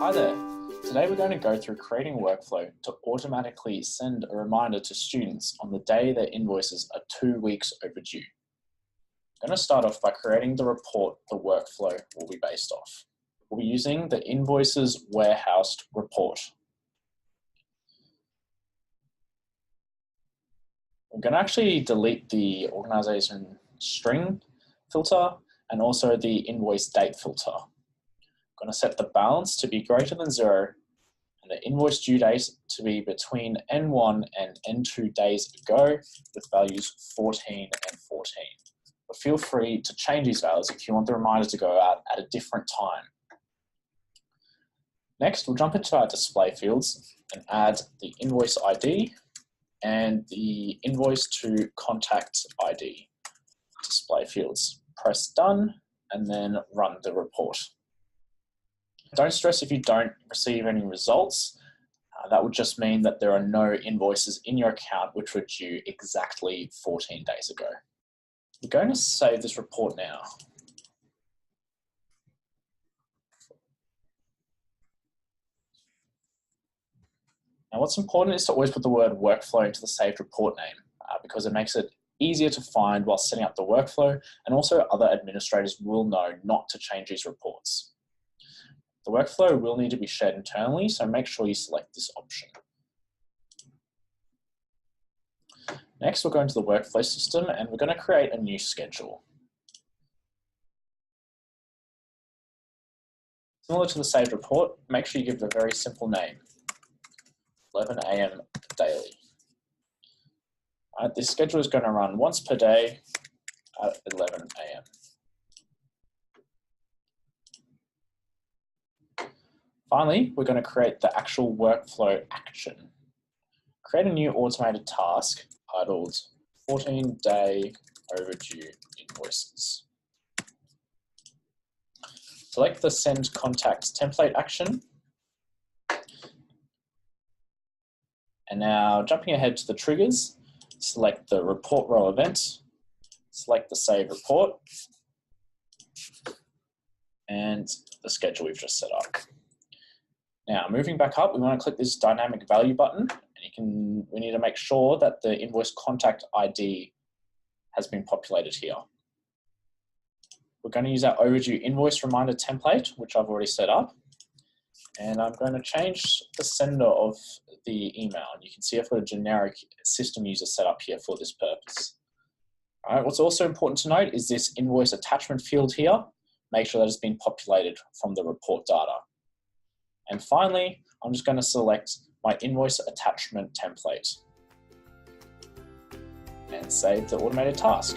Hi there. Today we're going to go through creating a workflow to automatically send a reminder to students on the day their invoices are 2 weeks overdue. I'm going to start off by creating the report the workflow will be based off. We'll be using the invoices warehoused report. I'm going to actually delete the organization string filter and also the invoice date filter. I'm going to set the balance to be greater than 0 and the invoice due date to be between N1 and N2 days ago with values 14 and 14. But feel free to change these values if you want the reminder to go out at a different time. Next, we'll jump into our display fields and add the invoice ID and the invoice to contact ID display fields. Press done and then run the report. Don't stress if you don't receive any results. That would just mean that there are no invoices in your account which were due exactly 14 days ago. We're going to save this report now. Now what's important is to always put the word workflow into the saved report name because it makes it easier to find while setting up the workflow, and also other administrators will know not to change these reports. The workflow will need to be shared internally, so make sure you select this option. Next, we'll go into the workflow system and we're going to create a new schedule. Similar to the saved report, make sure you give it a very simple name, 11 AM daily. This schedule is going to run once per day at 11 AM. Finally, we're going to create the actual workflow action. Create a new automated task titled 14-day overdue invoices. Select the send contact template action. And now jumping ahead to the triggers, select the report row event, select the save report, and the schedule we've just set up. Now, moving back up, we want to click this dynamic value button, and we need to make sure that the invoice contact ID has been populated here. We're going to use our overdue invoice reminder template, which I've already set up, and I'm going to change the sender of the email. And you can see I've got a generic system user set up here for this purpose. All right, what's also important to note is this invoice attachment field here. Make sure that it's been populated from the report data. And finally, I'm just going to select my invoice attachment template and save the automated task.